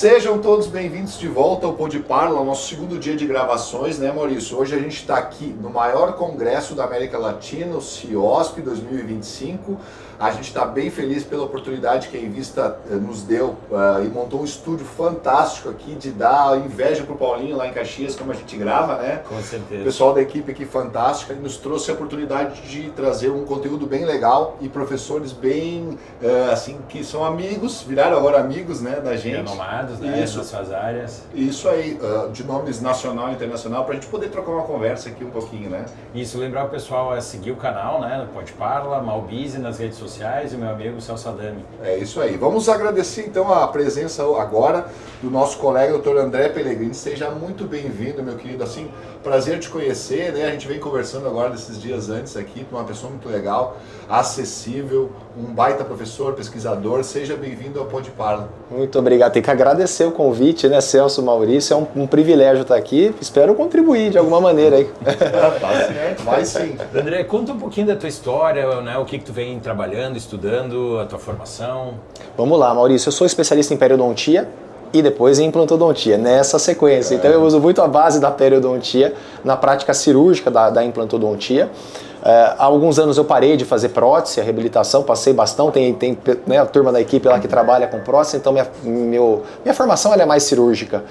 Sejam todos bem-vindos de volta ao Pod Parla, nosso segundo dia de gravações, né, Maurício? Hoje a gente está aqui no maior congresso da América Latina, o CIOSP 2025. A gente está bem feliz pela oportunidade que a Invista nos deu e montou um estúdio fantástico aqui de dar inveja pro Paulinho lá em Caxias, como a gente grava, né? Com certeza. O pessoal da equipe aqui fantástica e nos trouxe a oportunidade de trazer um conteúdo bem legal e professores bem, assim, que são amigos, viraram agora amigos, né, da gente. Renomados, né, nas suas áreas. Isso aí, de nomes nacional e internacional, pra gente poder trocar uma conversa aqui um pouquinho, né? Isso, lembrar o pessoal a seguir o canal, né, Pod Parla, Malbize nas redes sociais e o meu amigo Celso Adami. É isso aí. Vamos agradecer então a presença agora do nosso colega, Dr. André Pellegrini. Seja muito bem-vindo, meu querido. Assim, prazer te conhecer, né? A gente vem conversando agora desses dias antes aqui com uma pessoa muito legal, acessível, um baita professor, pesquisador. Seja bem-vindo ao Pod Parla. Muito obrigado. Tem que agradecer o convite, né, Celso, Maurício. É um privilégio estar aqui. Espero contribuir de alguma maneira aí. Tá certo, vai sim. André, conta um pouquinho da tua história, né? O que tu vem trabalhando, estudando, a tua formação. Vamos lá, Maurício. Eu sou especialista em periodontia e depois em implantodontia, nessa sequência. Então eu uso muito a base da periodontia na prática cirúrgica da implantodontia. Há alguns anos eu parei de fazer prótese, a reabilitação, passei bastão, tem né, a turma da equipe lá que trabalha com prótese, então minha formação ela é mais cirúrgica.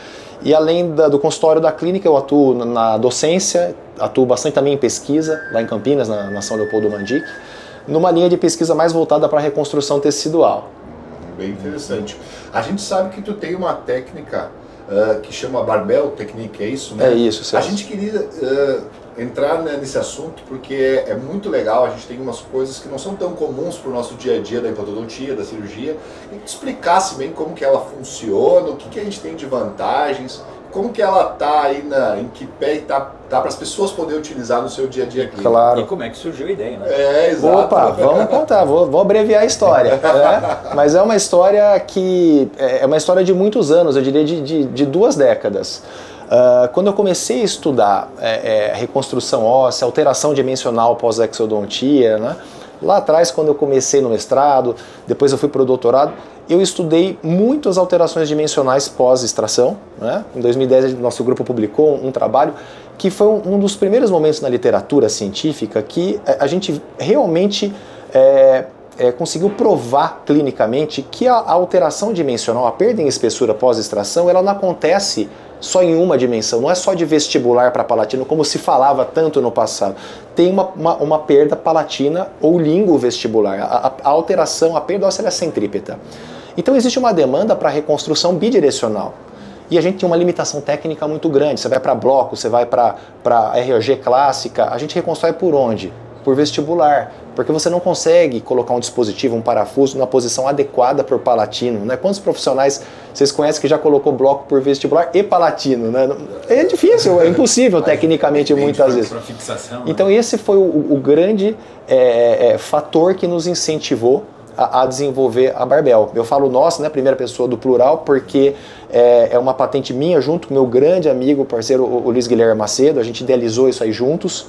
E além do consultório da clínica, eu atuo na docência, atuo bastante também em pesquisa, lá em Campinas, na São Leopoldo Mandic, numa linha de pesquisa mais voltada para a reconstrução tecidual. Bem interessante. A gente sabe que tu tem uma técnica que chama Barbell Technique, é isso, né? É isso, Celso. A gente queria entrar nesse assunto porque é muito legal, a gente tem umas coisas que não são tão comuns para o nosso dia a dia da implantodontia, da cirurgia, e que tu explicasse bem como que ela funciona, o que a gente tem de vantagens, como que ela tá aí, em que pé tá para as pessoas poderem utilizar no seu dia a dia clínico. Claro. E como é que surgiu a ideia, né? É, exato. Opa, vamos contar, vou abreviar a história. Mas é uma história que é uma história de muitos anos, eu diria de 2 décadas. Quando eu comecei a estudar reconstrução óssea, alteração dimensional pós-exodontia, né? Lá atrás, quando eu comecei no mestrado, depois eu fui para o doutorado, eu estudei muitas alterações dimensionais pós-extração, né? Em 2010, nosso grupo publicou um trabalho que foi um dos primeiros momentos na literatura científica que a gente realmente conseguiu provar clinicamente que a alteração dimensional, a perda em espessura pós-extração, ela não acontece só em uma dimensão, não é só de vestibular para palatino, como se falava tanto no passado. Tem uma perda palatina ou lingovestibular. A alteração, a perda óssea é centrípeta. Então existe uma demanda para reconstrução bidirecional. E a gente tem uma limitação técnica muito grande. Você vai para bloco, você vai para ROG clássica, a gente reconstrói por onde? Por vestibular, porque você não consegue colocar um dispositivo, um parafuso na posição adequada para o palatino, né? Quantos profissionais vocês conhecem que já colocou bloco por vestibular e palatino, né? É difícil, é impossível tecnicamente muitas vezes. Fixação, né? Então esse foi o grande fator que nos incentivou a desenvolver a Barbell. Eu falo nós, né, primeira pessoa do plural, porque é uma patente minha junto com meu grande amigo, parceiro, o Luiz Guilherme Macedo. A gente idealizou isso aí juntos.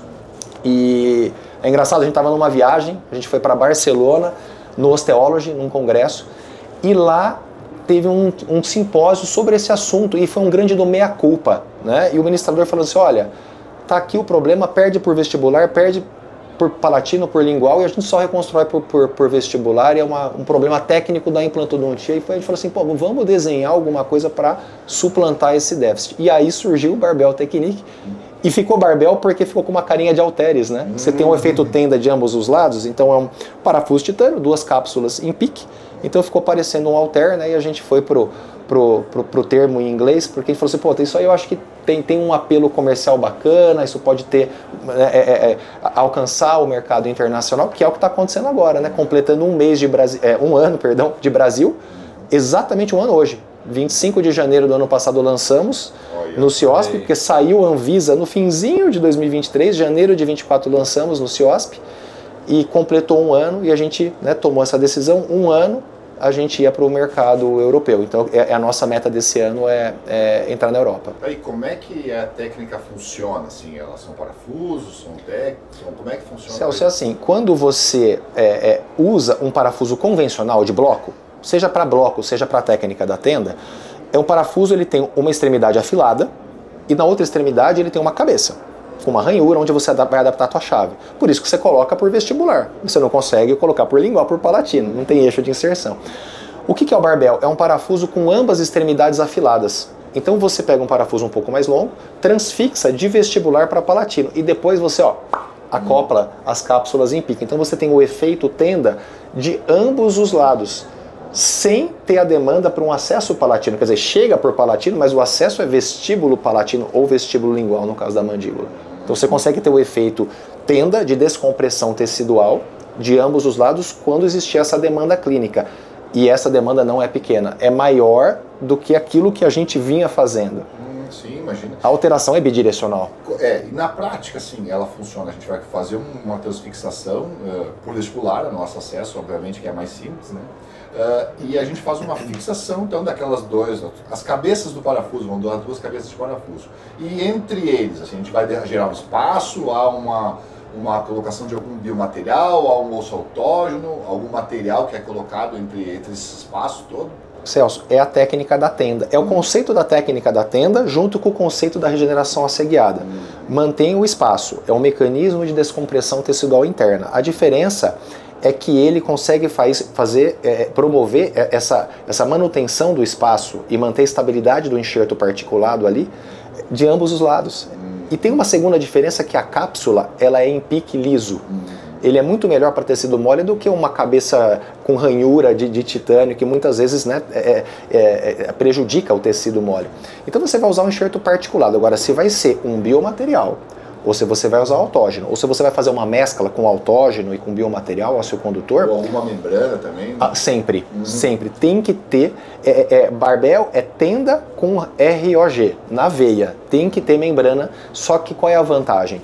E é engraçado, a gente estava numa viagem, a gente foi para Barcelona, no Osteology, num congresso, e lá teve um simpósio sobre esse assunto, e foi um grande do meia-culpa, né? E o ministrador falou assim, olha, tá aqui o problema, perde por vestibular, perde por palatino, por lingual, e a gente só reconstrói por vestibular, e é um problema técnico da implantodontia. E a gente falou assim, pô, vamos desenhar alguma coisa para suplantar esse déficit. E aí surgiu o Barbell Technique, e ficou Barbell porque ficou com uma carinha de halteres, né? Você tem um efeito tenda de ambos os lados, então é um parafuso titânio, 2 cápsulas em pique, então ficou parecendo um halter, né? E a gente foi pro termo em inglês, porque a gente falou assim, pô, isso aí eu acho que tem um apelo comercial bacana, isso pode ter alcançar o mercado internacional, que é o que está acontecendo agora, né? Completando um ano de Brasil, exatamente um ano hoje. 25 de janeiro do ano passado lançamos no CIOSP, porque saiu a Anvisa no finzinho de 2023, janeiro de 24 lançamos no CIOSP, e completou um ano, e a gente, né, tomou essa decisão, um ano a gente ia para o mercado europeu. Então a nossa meta desse ano é entrar na Europa. E como é que a técnica funciona? Assim, elas são parafusos, como é que funciona? Celso, é assim, quando você usa um parafuso convencional de bloco, seja para bloco, seja para a técnica da tenda, É um parafuso, ele tem uma extremidade afilada e na outra extremidade ele tem uma cabeça, com uma ranhura onde você vai adaptar a tua chave. Por isso que você coloca por vestibular. Você não consegue colocar por lingual, por palatino, não tem eixo de inserção. O que é o barbell? É um parafuso com ambas extremidades afiladas. Então você pega um parafuso um pouco mais longo, transfixa de vestibular para palatino e depois você acopla as cápsulas em pique. Então você tem o efeito tenda de ambos os lados, sem ter a demanda para um acesso palatino. Quer dizer, chega por palatino, mas o acesso é vestíbulo palatino ou vestíbulo lingual, no caso da mandíbula. Então você consegue ter o efeito tenda de descompressão tecidual de ambos os lados quando existir essa demanda clínica. E essa demanda não é pequena, é maior do que aquilo que a gente vinha fazendo. Sim, imagina. A alteração é bidirecional. E na prática, sim, ela funciona. A gente vai fazer uma transfixação por vestibular, o nosso acesso, obviamente, que é mais simples, né? E a gente faz uma fixação, então, daquelas as cabeças do parafuso, vão dar 2 cabeças de parafuso. E entre eles, assim, a gente vai gerar um espaço, há uma colocação de algum biomaterial, há um osso autógeno, algum material que é colocado entre esse espaço todo. Celso, é a técnica da tenda. É o conceito da técnica da tenda junto com o conceito da regeneração asseguiada. Mantém o espaço. É um mecanismo de descompressão tecidual interna. A diferença é que ele consegue promover essa manutenção do espaço e manter a estabilidade do enxerto particulado ali de ambos os lados. E tem uma segunda diferença, que a cápsula ela é em pique liso. Ele é muito melhor para tecido mole do que uma cabeça com ranhura de titânio, que muitas vezes, né, prejudica o tecido mole. Então você vai usar um enxerto particulado. Agora, se vai ser um biomaterial, ou se você vai usar autógeno, ou se você vai fazer uma mescla com autógeno e com biomaterial, ósseo condutor... Ou alguma membrana também, né? Sempre, sempre. Tem que ter... barbell é tenda com ROG, na veia. Tem que ter membrana, só que qual é a vantagem?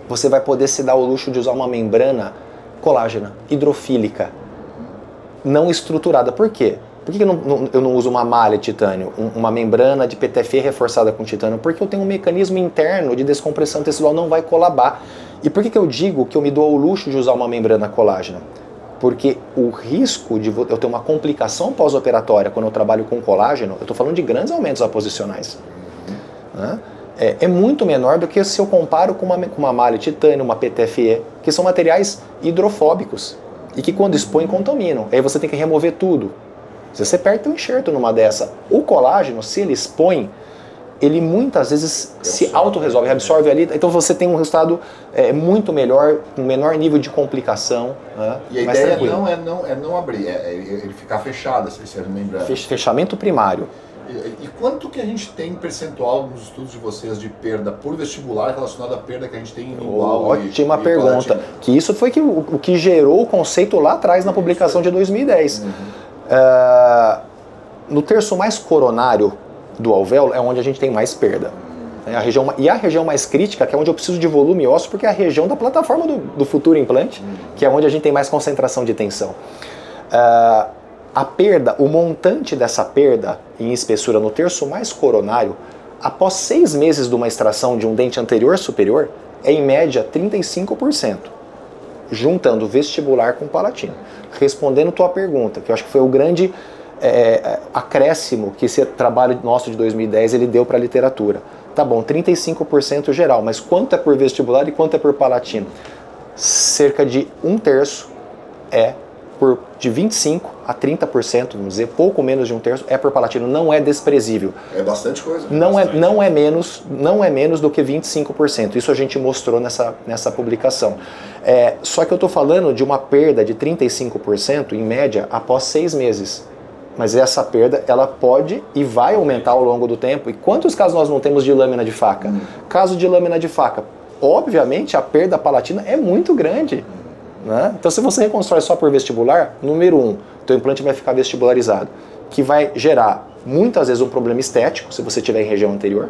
Você vai poder se dar o luxo de usar uma membrana colágena, hidrofílica, não estruturada. Por quê? Por que eu não uso uma malha de titânio, uma membrana de PTFE reforçada com titânio? Porque eu tenho um mecanismo interno de descompressão tecidual, não vai colabar. E por que eu digo que eu me dou ao luxo de usar uma membrana colágena? Porque o risco de eu ter uma complicação pós-operatória quando eu trabalho com colágeno, eu estou falando de grandes aumentos aposicionais, né? É muito menor do que se eu comparo com uma malha de titânio, uma PTFE, que são materiais hidrofóbicos e que quando expõem contaminam. Aí você tem que remover tudo. Se você perde um enxerto numa dessa, o colágeno, se ele expõe, ele muitas vezes se autorresolve, absorve ali, então você tem um resultado muito melhor, um menor nível de complicação. Né? E a ideia não abrir, ele ficar fechado, essa membrana. Fechamento primário. E quanto que a gente tem percentual nos estudos de vocês de perda por vestibular relacionado à perda que a gente tem em lingual? Ótima pergunta. Que isso foi o que gerou o conceito lá atrás na publicação de 2010. No terço mais coronário do alvéolo é onde a gente tem mais perda. A região mais crítica, que é onde eu preciso de volume ósseo, porque é a região da plataforma do futuro implante, que é onde a gente tem mais concentração de tensão. A perda, o montante dessa perda em espessura no terço mais coronário, após 6 meses de uma extração de um dente anterior superior, é em média 35%, juntando vestibular com palatino. Respondendo tua pergunta, que eu acho que foi o grande acréscimo que esse trabalho nosso de 2010 ele deu para a literatura. Tá bom, 35% geral, mas quanto é por vestibular e quanto é por palatino? Cerca de 1/3 de 25% a 30%, vamos dizer, pouco menos de 1/3 é por palatino, não é desprezível. É bastante coisa. Não é menos do que 25%. Isso a gente mostrou nessa publicação. Só que eu estou falando de uma perda de 35% em média após 6 meses. Mas essa perda, ela pode e vai aumentar ao longo do tempo. E quantos casos nós não temos de lâmina de faca? Caso de lâmina de faca, obviamente a perda palatina é muito grande. Né? Então se você reconstrói só por vestibular, número 1, teu implante vai ficar vestibularizado, que vai gerar muitas vezes um problema estético, se você tiver em região anterior,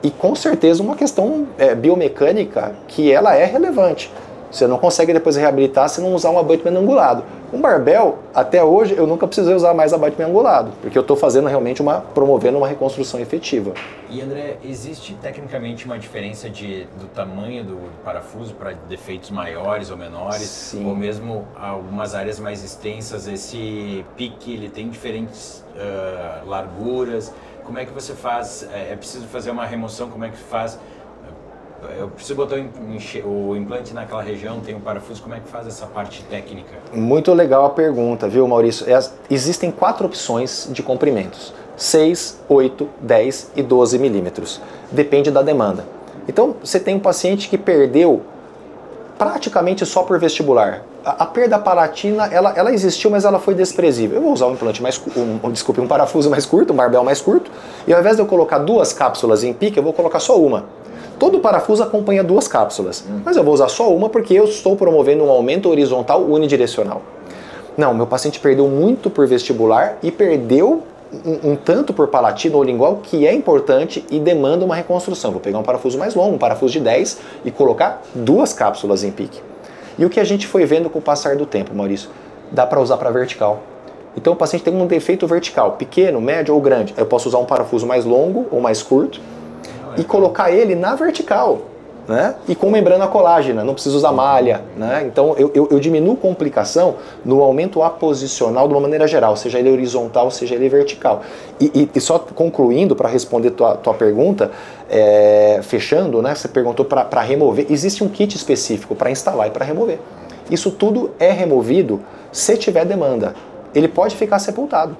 e com certeza uma questão biomecânica que ela é relevante. Você não consegue depois reabilitar se não usar um abutment angulado. Um barbell, até hoje, eu nunca precisei usar mais abutment angulado, porque eu estou fazendo realmente promovendo uma reconstrução efetiva. E André, existe tecnicamente uma diferença do tamanho do parafuso para defeitos maiores ou menores? Sim. Ou mesmo algumas áreas mais extensas, esse pique ele tem diferentes larguras? Como é que você faz? É preciso fazer uma remoção? Como é que faz? Eu preciso botar o implante naquela região, tem um parafuso, como é que faz essa parte técnica? Muito legal a pergunta, viu, Maurício? Existem 4 opções de comprimentos: 6, 8, 10 e 12 milímetros. Depende da demanda. Então, você tem um paciente que perdeu praticamente só por vestibular. A perda palatina, ela existiu, mas ela foi desprezível. Eu vou usar um implante um parafuso mais curto, um barbell mais curto, e ao invés de eu colocar 2 cápsulas em pique, eu vou colocar só uma. Todo parafuso acompanha 2 cápsulas, mas eu vou usar só uma porque eu estou promovendo um aumento horizontal unidirecional. Não, meu paciente perdeu muito por vestibular e perdeu um tanto por palatina ou lingual, que é importante e demanda uma reconstrução. Vou pegar um parafuso mais longo, um parafuso de 10 e colocar 2 cápsulas em pique. E o que a gente foi vendo com o passar do tempo, Maurício? Dá para usar para vertical. Então o paciente tem um defeito vertical, pequeno, médio ou grande. Eu posso usar um parafuso mais longo ou mais curto e colocar ele na vertical, né? E com membrana colágena, não preciso usar malha, né? Então eu diminuo complicação no aumento aposicional de uma maneira geral, seja ele horizontal, seja ele vertical. E só concluindo para responder tua pergunta, fechando, né? Você perguntou para remover, existe um kit específico para instalar e para remover. Isso tudo é removido se tiver demanda. Ele pode ficar sepultado.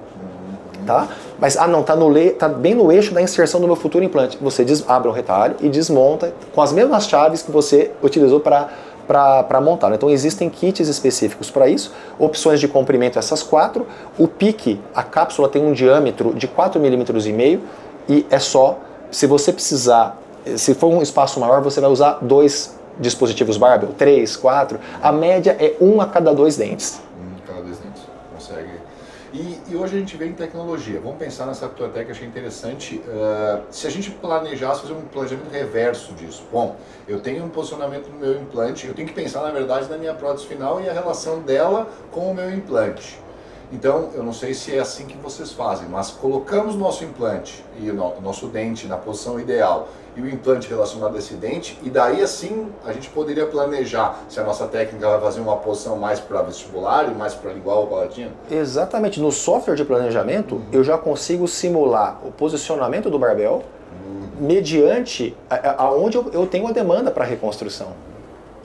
Tá? Mas, não, tá bem no eixo da inserção do meu futuro implante. Você abre o retalho e desmonta com as mesmas chaves que você utilizou para montar. Então existem kits específicos para isso, opções de comprimento essas 4. O pique, a cápsula tem um diâmetro de 4,5 mm e é só, se você precisar, se for um espaço maior, você vai usar 2 dispositivos barbell, 3, 4. A média é 1 a cada 2 dentes. Cada 2 dentes, consegue. E hoje a gente vê em tecnologia. Vamos pensar nessa tua técnica, achei interessante. Se a gente planejasse fazer um planejamento reverso disso. Bom, eu tenho um posicionamento no meu implante, eu tenho que pensar, na verdade, na minha prótese final e a relação dela com o meu implante. Então, eu não sei se é assim que vocês fazem, mas colocamos o nosso implante e o nosso dente na posição ideal e o implante relacionado a esse dente, e daí assim a gente poderia planejar se a nossa técnica vai fazer uma posição mais para vestibular e mais para lingual ou palatina? Exatamente. No software de planejamento, eu já consigo simular o posicionamento do barbell mediante aonde eu tenho a demanda para reconstrução.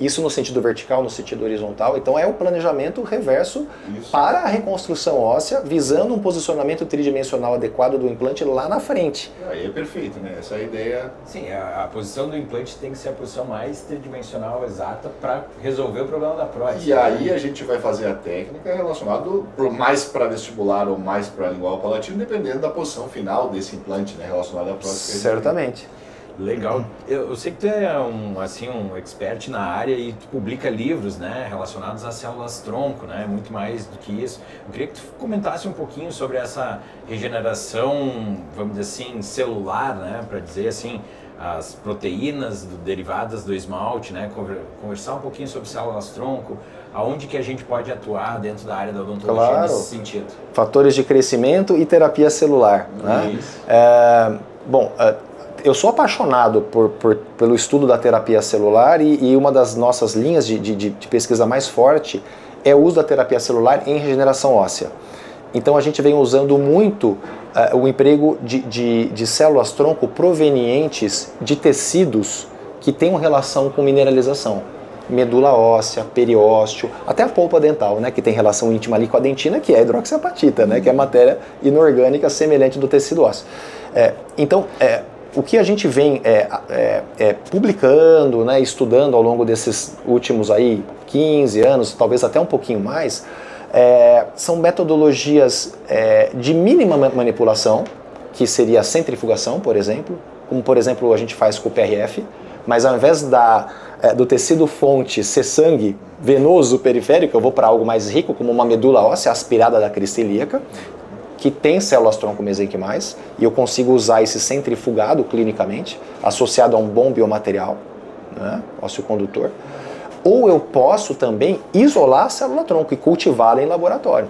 Isso no sentido vertical, no sentido horizontal. Então é o planejamento reverso para a reconstrução óssea, visando um posicionamento tridimensional adequado do implante lá na frente. Aí é perfeito, né? Essa é a ideia. Sim, a posição do implante tem que ser a posição mais tridimensional exata para resolver o problema da prótese. E aí a gente vai fazer a técnica relacionada mais para vestibular ou mais para lingual palatino, dependendo da posição final desse implante, né? Relacionado à prótese. Certamente. Legal. Eu sei que tu é um expert na área e tu publica livros, né, relacionados às células-tronco, né, muito mais do que isso. Eu queria que tu comentasse um pouquinho sobre essa regeneração, vamos dizer assim, celular, né, para dizer assim, as proteínas derivadas do esmalte, né, conversar um pouquinho sobre células-tronco, aonde que a gente pode atuar dentro da área da odontologia nesse sentido. Fatores de crescimento e terapia celular. Né? Eu sou apaixonado pelo estudo da terapia celular e uma das nossas linhas de pesquisa mais forte é o uso da terapia celular em regeneração óssea. Então a gente vem usando muito o emprego de células-tronco provenientes de tecidos que tenham relação com mineralização. Medula óssea, periósteo, até a polpa dental, né, que tem relação íntima ali com a dentina, que é a hidroxiapatita, né, que é a matéria inorgânica semelhante do tecido ósseo. O que a gente vem publicando, né, estudando ao longo desses últimos 15 anos, talvez até um pouquinho mais, são metodologias de mínima manipulação, que seria a centrifugação, por exemplo, como por exemplo a gente faz com o PRF, mas ao invés do tecido fonte ser sangue venoso periférico, eu vou para algo mais rico, como uma medula óssea aspirada da crista ilíaca, que tem células-tronco mesenquimais, e eu consigo usar esse centrifugado clinicamente, associado a um bom biomaterial, né, ósseo condutor. Ou eu posso também isolar a célula-tronco e cultivá-la em laboratório.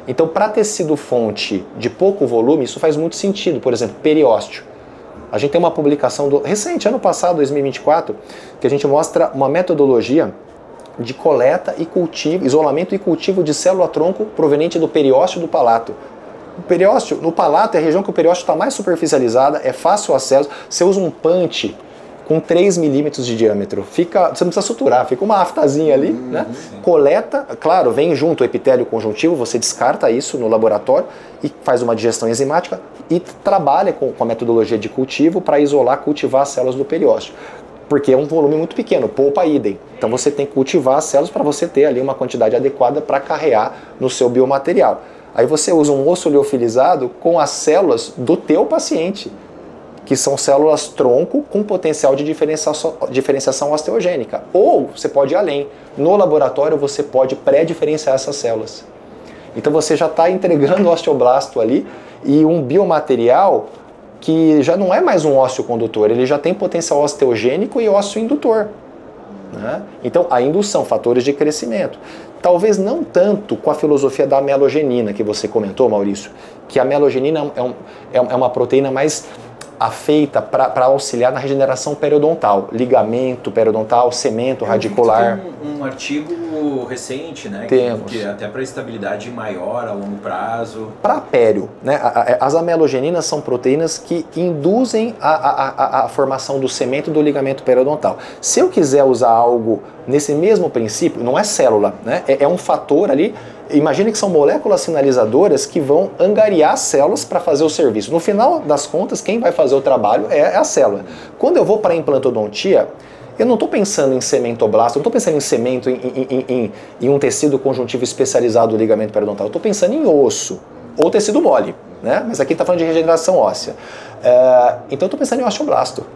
Então, para tecido fonte de pouco volume, isso faz muito sentido. Por exemplo, periósteo. A gente tem uma publicação recente, ano passado, 2024, que a gente mostra uma metodologia de coleta e cultivo, isolamento e cultivo de célula-tronco proveniente do periósteo do palato. O periósteo, no palato, é a região que o periósteo está mais superficializada, é fácil acesso. Você usa um punch com 3 milímetros de diâmetro. Você não precisa suturar, fica uma aftazinha ali, né? Coleta, claro, vem junto o epitélio conjuntivo, você descarta isso no laboratório e faz uma digestão enzimática e trabalha com a metodologia de cultivo para isolar, cultivar as células do periósteo. Porque é um volume muito pequeno, polpa idem. Então você tem que cultivar as células para você ter ali uma quantidade adequada para carrear no seu biomaterial. Aí você usa um osso liofilizado com as células do teu paciente, que são células tronco com potencial de diferenciação osteogênica. Ou você pode ir além. No laboratório você pode pré-diferenciar essas células. Então você já está entregando o osteoblasto ali e um biomaterial que já não é mais um ósseo condutor, ele já tem potencial osteogênico e ósseo indutor. Né? Então a indução, fatores de crescimento. Talvez não tanto com a filosofia da melogenina que você comentou, Maurício, que a melogenina é uma proteína mais afeita para auxiliar na regeneração periodontal, ligamento periodontal, cemento radicular. Tem um artigo recente, né? Temos. Que até para estabilidade maior a longo prazo. Para pério, né? As amelogeninas são proteínas que induzem a formação do cemento e do ligamento periodontal. Se eu quiser usar algo nesse mesmo princípio, não é célula, né? É um fator ali. Imagine que são moléculas sinalizadoras que vão angariar células para fazer o serviço. No final das contas, quem vai fazer o trabalho é a célula. Quando eu vou para a implantodontia, eu não estou pensando em cementoblasto, eu não estou pensando em cemento, em um tecido conjuntivo especializado do ligamento periodontal. Eu estou pensando em osso ou tecido mole, né? Mas aqui está falando de regeneração óssea. Então eu estou pensando em osteoblasto.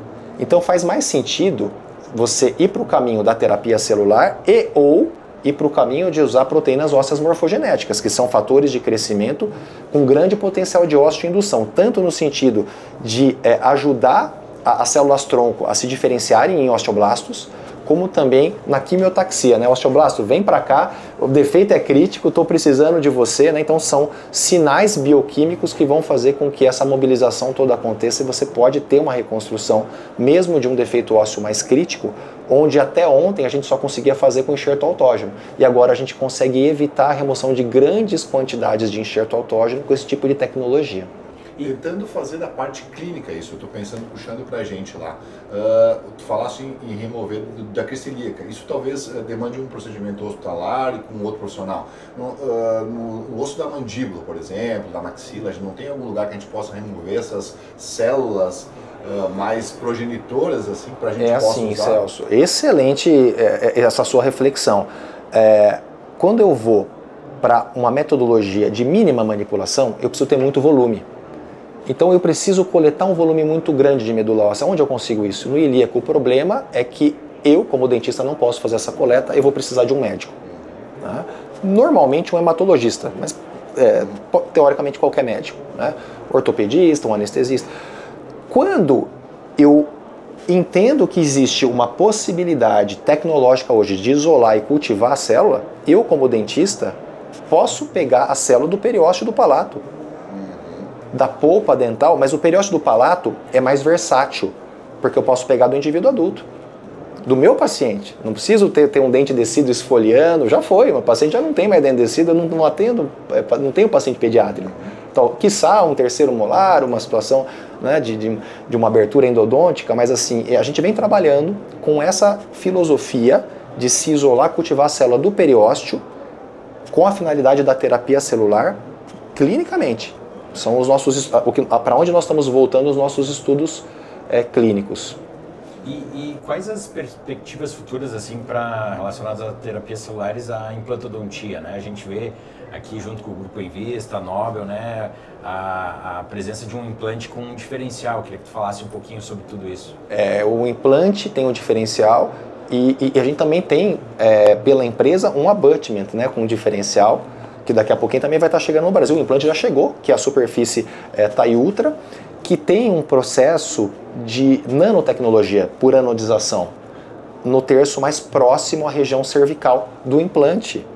Então faz mais sentido você ir para o caminho da terapia celular ou ir para o caminho de usar proteínas ósseas morfogenéticas, que são fatores de crescimento com grande potencial de osteoindução, tanto no sentido de ajudar as células-tronco a se diferenciarem em osteoblastos, como também na quimiotaxia, né? Osteoblasto, vem para cá, o defeito é crítico, estou precisando de você, né? Então são sinais bioquímicos que vão fazer com que essa mobilização toda aconteça e você pode ter uma reconstrução, mesmo de um defeito ósseo mais crítico, onde até ontem a gente só conseguia fazer com enxerto autógeno. E agora a gente consegue evitar a remoção de grandes quantidades de enxerto autógeno com esse tipo de tecnologia. Tentando fazer da parte clínica isso, eu estou pensando, puxando para a gente lá. Tu falaste em remover da crista ilíaca. Isso talvez demande um procedimento hospitalar e com outro profissional. No osso da mandíbula, por exemplo, da maxila, a gente não tem algum lugar que a gente possa remover essas células mais progenitoras assim, para a gente possa assim, usar? Celso. Excelente essa sua reflexão. Quando eu vou para uma metodologia de mínima manipulação, eu preciso ter muito volume. Então eu preciso coletar um volume muito grande de medula óssea. Onde eu consigo isso? No ilíaco. O problema é que eu, como dentista, não posso fazer essa coleta, eu vou precisar de um médico. Né? Normalmente um hematologista, mas teoricamente qualquer médico. Né? Ortopedista, um anestesista. Quando eu entendo que existe uma possibilidade tecnológica hoje de isolar e cultivar a célula, eu, como dentista, posso pegar a célula do periósteo do palato, da polpa dental, mas o periósteo do palato é mais versátil, porque eu posso pegar do indivíduo adulto, do meu paciente. Não preciso ter um dente descido esfoliando, já foi, o paciente já não tem mais dente descido, eu não atendo, não tenho paciente pediátrico. Então, quiçá um terceiro molar, uma situação, né, de uma abertura endodôntica, mas assim, a gente vem trabalhando com essa filosofia de se isolar, cultivar a célula do periósteo com a finalidade da terapia celular clinicamente. São os nossos, para onde nós estamos voltando os nossos estudos clínicos. E quais as perspectivas futuras assim relacionadas a terapias celulares à implantodontia, né? A gente vê aqui junto com o Grupo Invista, a Nobel, né, a presença de um implante com um diferencial. Eu queria que tu falasse um pouquinho sobre tudo isso. O implante tem um diferencial e a gente também tem, pela empresa, um abutment, né, com um diferencial, que daqui a pouquinho também vai estar chegando no Brasil. O implante já chegou, que é a superfície TAI Ultra, que tem um processo de nanotecnologia por anodização. no terço mais próximo à região cervical do implante.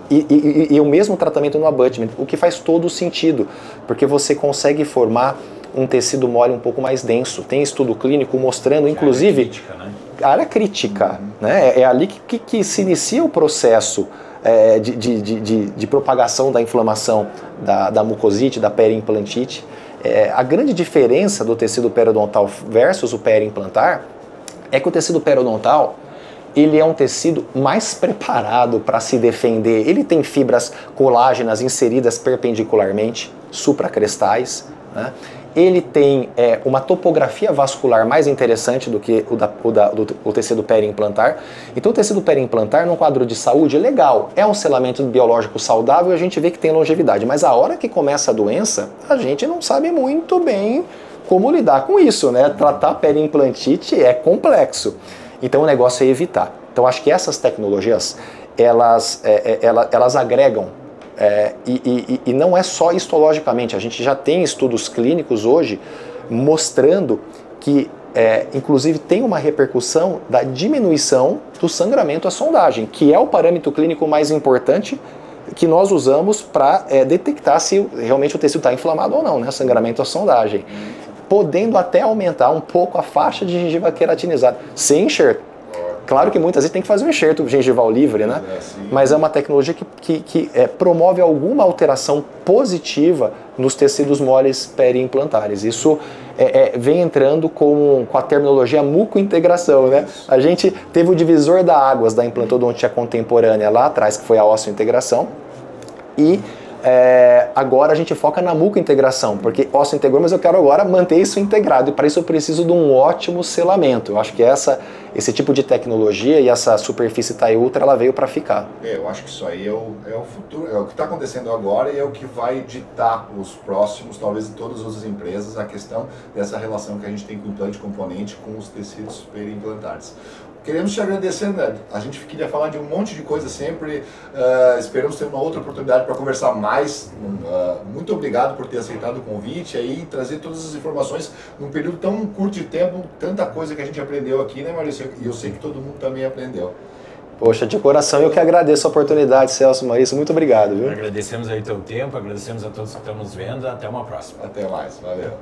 E o mesmo tratamento no abutment, o que faz todo sentido, porque você consegue formar um tecido mole um pouco mais denso. Tem estudo clínico mostrando, inclusive, área crítica, né? A área crítica, né? É ali que se inicia o processo de propagação da inflamação da mucosite, da periimplantite. A grande diferença do tecido periodontal versus o periimplantar é que o tecido periodontal ele é um tecido mais preparado para se defender. Ele tem fibras colágenas inseridas perpendicularmente, supracrestais, né? Ele tem uma topografia vascular mais interessante do que o tecido periimplantar. Então o tecido periimplantar, num quadro de saúde, é legal. É um selamento biológico saudável e a gente vê que tem longevidade. Mas a hora que começa a doença, a gente não sabe muito bem como lidar com isso, né? Tratar periimplantite é complexo. Então o negócio é evitar. Então acho que essas tecnologias, elas agregam. E não é só histologicamente, a gente já tem estudos clínicos hoje mostrando que, inclusive, tem uma repercussão da diminuição do sangramento à sondagem, que é o parâmetro clínico mais importante que nós usamos para detectar se realmente o tecido está inflamado ou não, né? Sangramento à sondagem, podendo até aumentar um pouco a faixa de gengiva queratinizada, sem enxerto. Claro que muitas vezes tem que fazer um enxerto gengival livre, né? Mas é uma tecnologia que promove alguma alteração positiva nos tecidos moles periimplantares. Isso vem entrando com a terminologia mucointegração, né? A gente teve o divisor da águas da implantodontia contemporânea lá atrás, que foi a osteointegração, e agora a gente foca na mucointegração, porque osso integrou, mas eu quero agora manter isso integrado, e para isso eu preciso de um ótimo selamento. Eu acho que esse tipo de tecnologia e essa superfície TAI Ultra, ela veio para ficar. Eu acho que isso aí é o futuro, é o que está acontecendo agora e é o que vai ditar os próximos, talvez de todas as empresas, a questão dessa relação que a gente tem com o implante componente com os tecidos periimplantares. Queremos te agradecer, né? A gente queria falar de um monte de coisa sempre, esperamos ter uma outra oportunidade para conversar mais. Muito obrigado por ter aceitado o convite aí e trazer todas as informações num período tão curto de tempo, tanta coisa que a gente aprendeu aqui, né, Maurício? E eu sei que todo mundo também aprendeu. Poxa, de coração eu que agradeço a oportunidade, Celso, Maurício, muito obrigado, viu? Agradecemos aí o teu tempo, agradecemos a todos que estão nos vendo, até uma próxima. Até mais, valeu.